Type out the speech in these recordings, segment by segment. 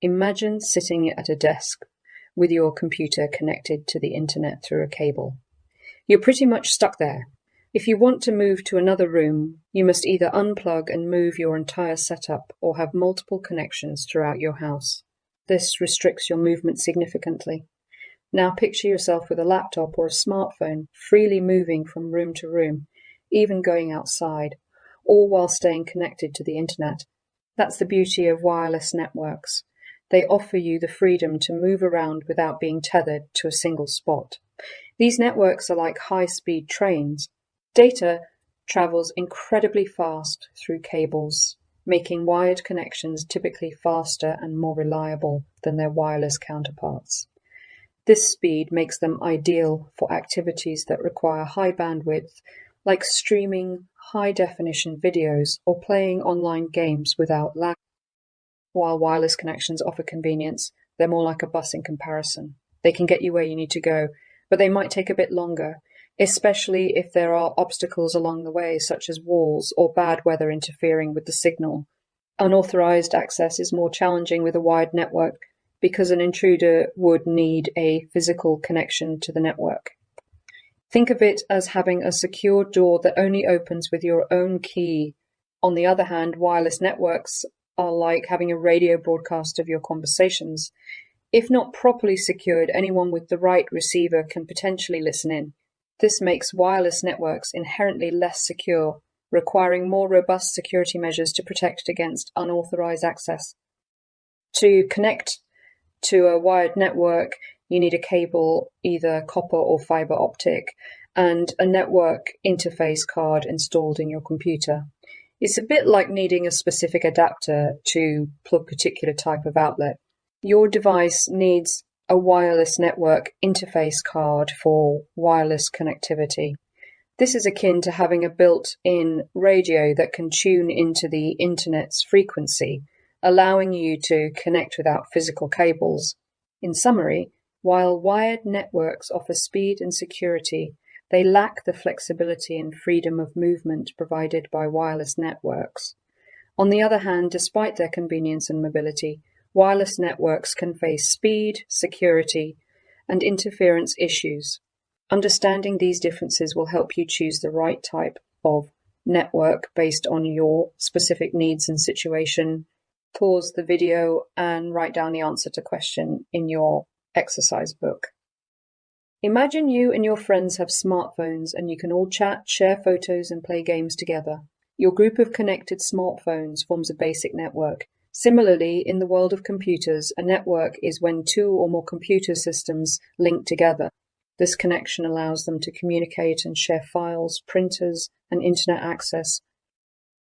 Imagine sitting at a desk with your computer connected to the internet through a cable. You're pretty much stuck there. If you want to move to another room, you must either unplug and move your entire setup or have multiple connections throughout your house. This restricts your movement significantly. Now picture yourself with a laptop or a smartphone freely moving from room to room, even going outside, all while staying connected to the internet. That's the beauty of wireless networks. They offer you the freedom to move around without being tethered to a single spot. These networks are like high-speed trains. Data travels incredibly fast through cables, making wired connections typically faster and more reliable than their wireless counterparts. This speed makes them ideal for activities that require high bandwidth, like streaming high-definition videos or playing online games without lag. While wireless connections offer convenience, they're more like a bus in comparison. They can get you where you need to go, but they might take a bit longer, especially if there are obstacles along the way, such as walls or bad weather interfering with the signal. Unauthorized access is more challenging with a wired network because an intruder would need a physical connection to the network. Think of it as having a secure door that only opens with your own key. On the other hand, wireless networks are like having a radio broadcast of your conversations. If not properly secured, anyone with the right receiver can potentially listen in. This makes wireless networks inherently less secure, requiring more robust security measures to protect against unauthorized access. To connect to a wired network, you need a cable, either copper or fiber optic, and a network interface card installed in your computer. It's a bit like needing a specific adapter to plug a particular type of outlet. Your device needs a wireless network interface card for wireless connectivity. This is akin to having a built-in radio that can tune into the internet's frequency, allowing you to connect without physical cables. In summary, while wired networks offer speed and security, they lack the flexibility and freedom of movement provided by wireless networks. On the other hand, despite their convenience and mobility, wireless networks can face speed, security, and interference issues. Understanding these differences will help you choose the right type of network based on your specific needs and situation. Pause the video and write down the answer to question in your exercise book. Imagine you and your friends have smartphones and you can all chat, share photos, and play games together. Your group of connected smartphones forms a basic network. Similarly, in the world of computers, a network is when two or more computer systems link together. This connection allows them to communicate and share files, printers, and internet access.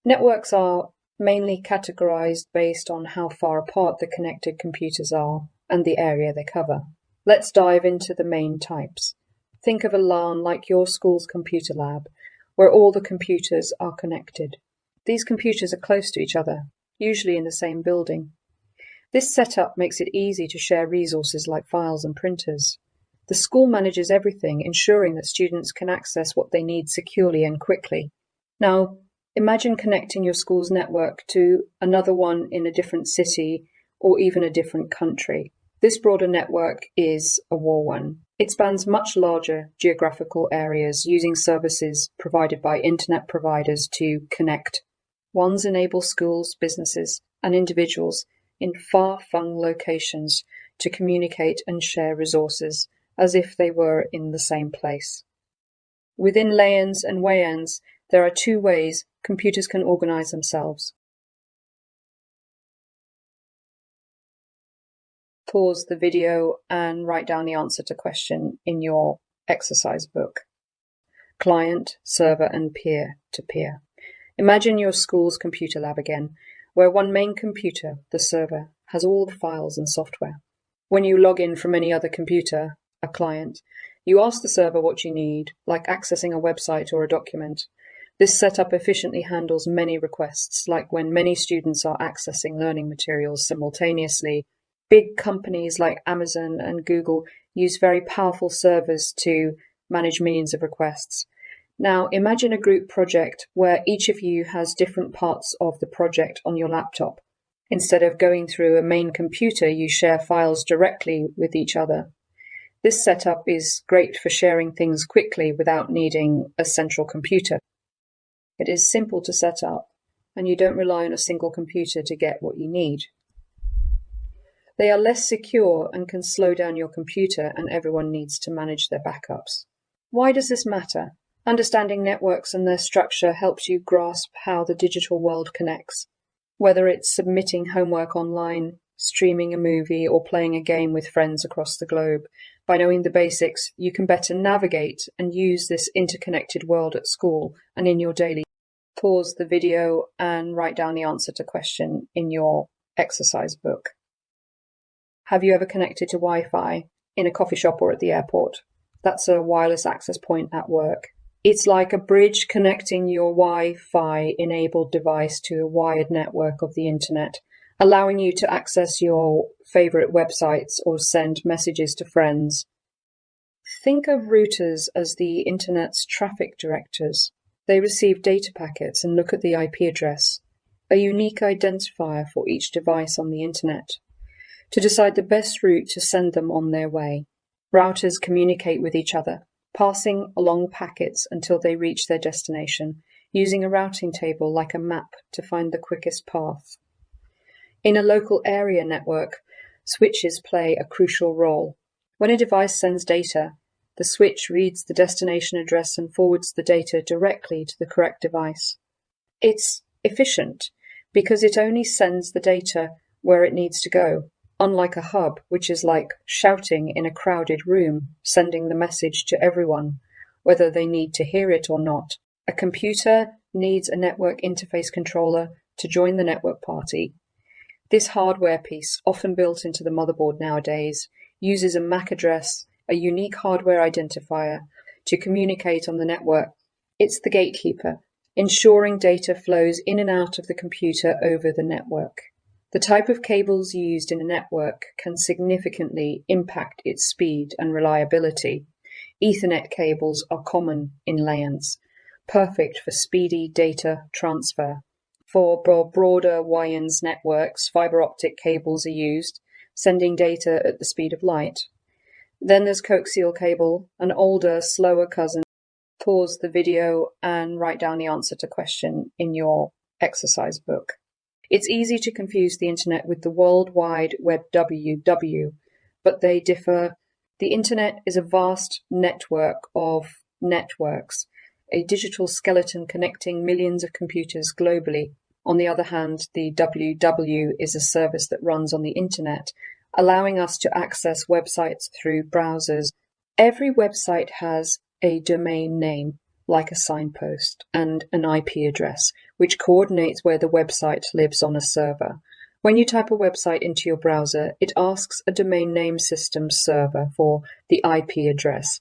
Networks are mainly categorized based on how far apart the connected computers are and the area they cover. Let's dive into the main types. Think of a LAN like your school's computer lab, where all the computers are connected. These computers are close to each other, usually in the same building. This setup makes it easy to share resources like files and printers. The school manages everything, ensuring that students can access what they need securely and quickly. Now, imagine connecting your school's network to another one in a different city or even a different country. This broader network is a WAR one. It spans much larger geographical areas using services provided by internet providers to connect. WANs enable schools, businesses, and individuals in far-flung locations to communicate and share resources as if they were in the same place. Within LANs and WANs, there are two ways computers can organize themselves. Pause the video and write down the answer to question in your exercise book. Client, server, and peer-to-peer. Imagine your school's computer lab again, where one main computer, the server, has all the files and software. When you log in from any other computer, a client, you ask the server what you need, like accessing a website or a document. This setup efficiently handles many requests, like when many students are accessing learning materials simultaneously. Big companies like Amazon and Google use very powerful servers to manage millions of requests. Now, imagine a group project where each of you has different parts of the project on your laptop. Instead of going through a main computer, you share files directly with each other. This setup is great for sharing things quickly without needing a central computer. It is simple to set up, and you don't rely on a single computer to get what you need. They are less secure and can slow down your computer, and everyone needs to manage their backups. Why does this matter? Understanding networks and their structure helps you grasp how the digital world connects. Whether it's submitting homework online, streaming a movie, or playing a game with friends across the globe, by knowing the basics, you can better navigate and use this interconnected world at school and in your daily. Pause the video and write down the answer to question in your exercise book. Have you ever connected to Wi-Fi in a coffee shop or at the airport? That's a wireless access point at work. It's like a bridge connecting your Wi-Fi enabled device to a wired network of the internet, allowing you to access your favorite websites or send messages to friends. Think of routers as the internet's traffic directors. They receive data packets and look at the IP address, a unique identifier for each device on the internet, to decide the best route to send them on their way. Routers communicate with each other, passing along packets until they reach their destination, using a routing table like a map to find the quickest path. In a local area network, switches play a crucial role. When a device sends data, the switch reads the destination address and forwards the data directly to the correct device. It's efficient because it only sends the data where it needs to go, unlike a hub, which is like shouting in a crowded room, sending the message to everyone, whether they need to hear it or not. A computer needs a network interface controller to join the network party. This hardware piece, often built into the motherboard nowadays, uses a MAC address, a unique hardware identifier, to communicate on the network. It's the gatekeeper, ensuring data flows in and out of the computer over the network. The type of cables used in a network can significantly impact its speed and reliability. Ethernet cables are common in layers, perfect for speedy data transfer. For broader WANs networks, fiber optic cables are used, sending data at the speed of light. Then there's coaxial cable, an older, slower cousin. Pause the video and write down the answer to question in your exercise book. It's easy to confuse the internet with the World Wide Web WW, but they differ. The internet is a vast network of networks, a digital skeleton connecting millions of computers globally. On the other hand, the WW is a service that runs on the internet, allowing us to access websites through browsers. Every website has a domain name, like a signpost, and an IP address, which coordinates where the website lives on a server. When you type a website into your browser, it asks a domain name system server for the IP address.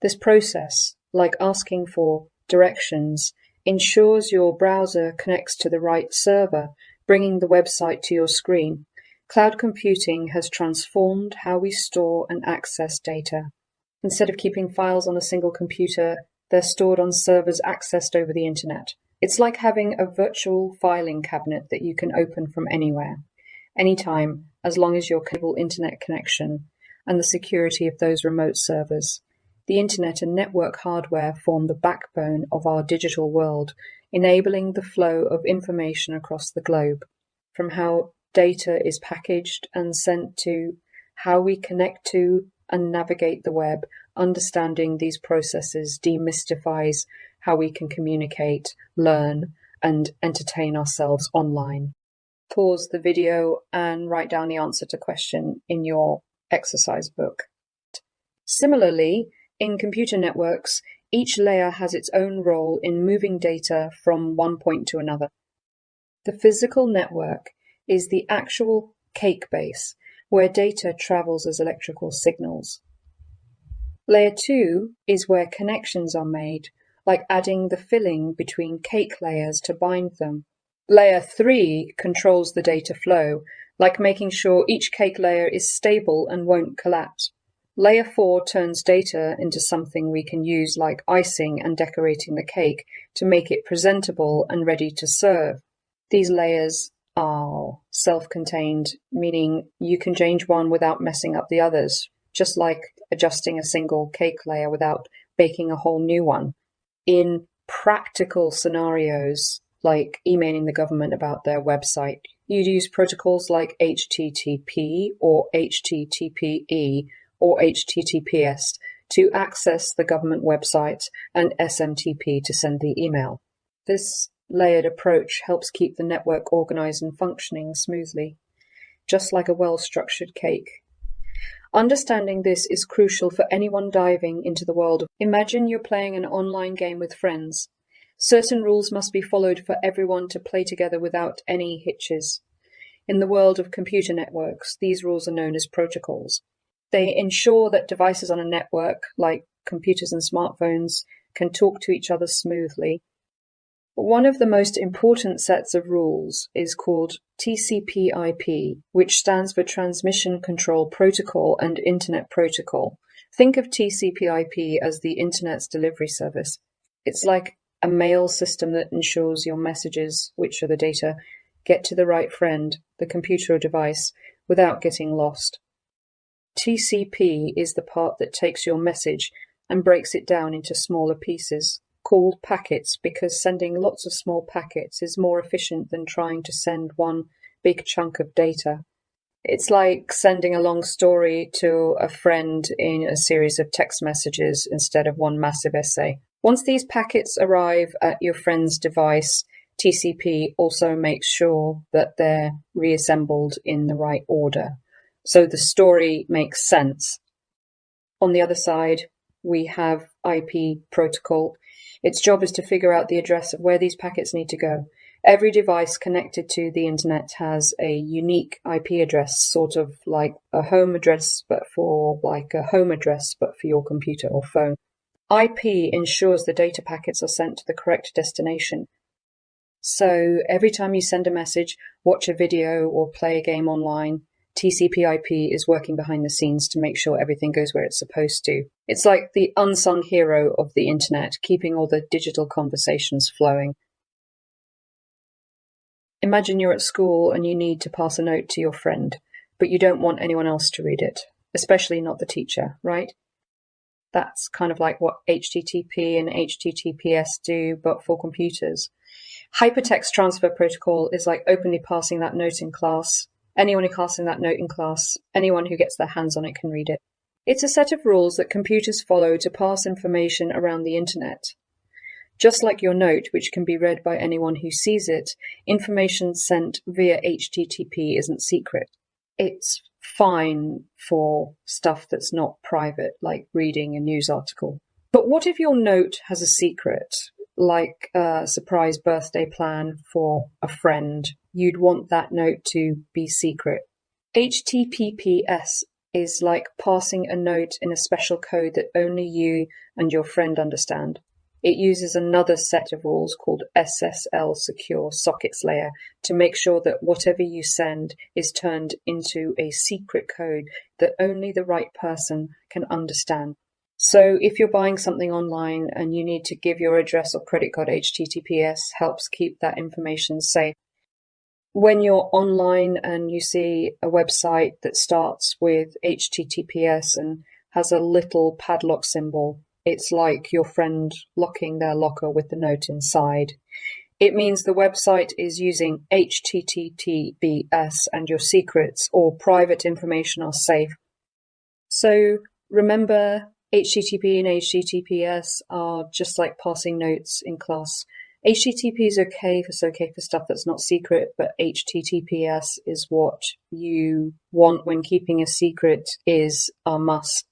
This process, like asking for directions, ensures your browser connects to the right server, bringing the website to your screen. Cloud computing has transformed how we store and access data. Instead of keeping files on a single computer, they're stored on servers accessed over the internet. It's like having a virtual filing cabinet that you can open from anywhere, anytime, as long as your cable internet connection and the security of those remote servers. The internet and network hardware form the backbone of our digital world, enabling the flow of information across the globe, from how data is packaged and sent to how we connect to and navigate the web. Understanding these processes demystifies how we can communicate, learn, and entertain ourselves online. Pause the video and write down the answer to question in your exercise book. Similarly, in computer networks, each layer has its own role in moving data from one point to another. The physical network is the actual cake base, where data travels as electrical signals. Layer 2 is where connections are made, like adding the filling between cake layers to bind them. Layer 3 controls the data flow, like making sure each cake layer is stable and won't collapse. Layer 4 turns data into something we can use, like icing and decorating the cake, to make it presentable and ready to serve. These layers are self-contained, meaning you can change one without messing up the others, just like adjusting a single cake layer without baking a whole new one. In practical scenarios, like emailing the government about their website, you'd use protocols like HTTP or HTTPE or HTTPS to access the government website and SMTP to send the email. This layered approach helps keep the network organized and functioning smoothly, just like a well-structured cake. Understanding this is crucial for anyone diving into the world. Imagine you're playing an online game with friends. Certain rules must be followed for everyone to play together without any hitches. In the world of computer networks, these rules are known as protocols. They ensure that devices on a network, like computers and smartphones, can talk to each other smoothly. One of the most important sets of rules is called TCP/IP, which stands for Transmission Control Protocol and Internet Protocol. Think of TCP/IP as the Internet's delivery service. It's like a mail system that ensures your messages, which are the data, get to the right friend, the computer or device, without getting lost. TCP is the part that takes your message and breaks it down into smaller pieces, called packets, because sending lots of small packets is more efficient than trying to send one big chunk of data. It's like sending a long story to a friend in a series of text messages instead of one massive essay. Once these packets arrive at your friend's device, TCP also makes sure that they're reassembled in the right order, so the story makes sense. On the other side, we have IP protocol. Its job is to figure out the address of where these packets need to go. Every device connected to the internet has a unique IP address, sort of like a home address, but for your computer or phone. IP ensures the data packets are sent to the correct destination. So every time you send a message, watch a video, or play a game online, TCP/IP is working behind the scenes to make sure everything goes where it's supposed to. It's like the unsung hero of the internet, keeping all the digital conversations flowing. Imagine you're at school and you need to pass a note to your friend, but you don't want anyone else to read it, especially not the teacher, right? That's kind of like what HTTP and HTTPS do, but for computers. Hypertext Transfer Protocol is like openly passing that note in class. Anyone who passes that note in class, anyone who gets their hands on it can read it. It's a set of rules that computers follow to pass information around the internet. Just like your note, which can be read by anyone who sees it, information sent via HTTP isn't secret. It's fine for stuff that's not private, like reading a news article. But what if your note has a secret, like a surprise birthday plan for a friend? You'd want that note to be secret. HTTPS is like passing a note in a special code that only you and your friend understand. It uses another set of rules called SSL Secure Sockets Layer to make sure that whatever you send is turned into a secret code that only the right person can understand. So if you're buying something online and you need to give your address or credit card, HTTPS helps keep that information safe. When you're online and you see a website that starts with HTTPS and has a little padlock symbol, it's like your friend locking their locker with the note inside. It means the website is using HTTPS and your secrets or private information are safe. So remember, HTTP and HTTPS are just like passing notes in class. HTTP is okay for stuff that's not secret, but HTTPS is what you want when keeping a secret is a must.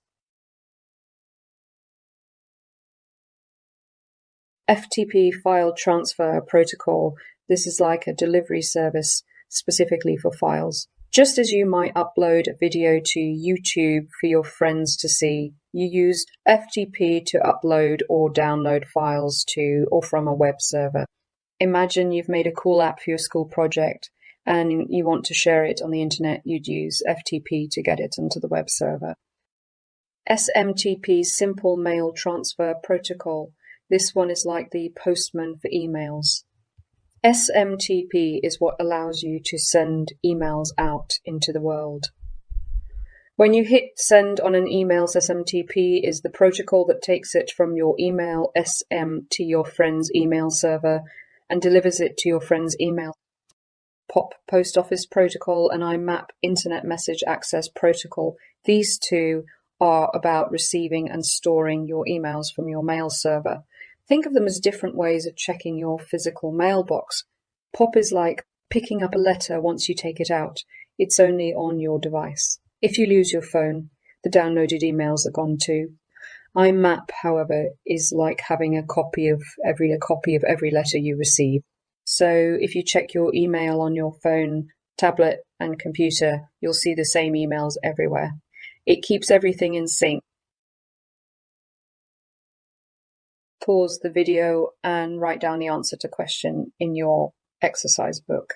FTP File Transfer Protocol. This is like a delivery service specifically for files. Just as you might upload a video to YouTube for your friends to see, you use FTP to upload or download files to or from a web server. Imagine you've made a cool app for your school project and you want to share it on the internet. You'd use FTP to get it onto the web server. SMTP, Simple Mail Transfer Protocol. This one is like the postman for emails. SMTP is what allows you to send emails out into the world. When you hit send on an email, SMTP is the protocol that takes it from your email SM to your friend's email server and delivers it to your friend's email. POP, Post Office Protocol, and IMAP, Internet Message Access Protocol. These two are about receiving and storing your emails from your mail server. Think of them as different ways of checking your physical mailbox. POP is like picking up a letter once you take it out. It's only on your device. If you lose your phone, the downloaded emails are gone too. IMAP, however, is like having a copy of every letter you receive. So if you check your email on your phone, tablet, and computer, you'll see the same emails everywhere. It keeps everything in sync. Pause the video and write down the answer to question in your exercise book.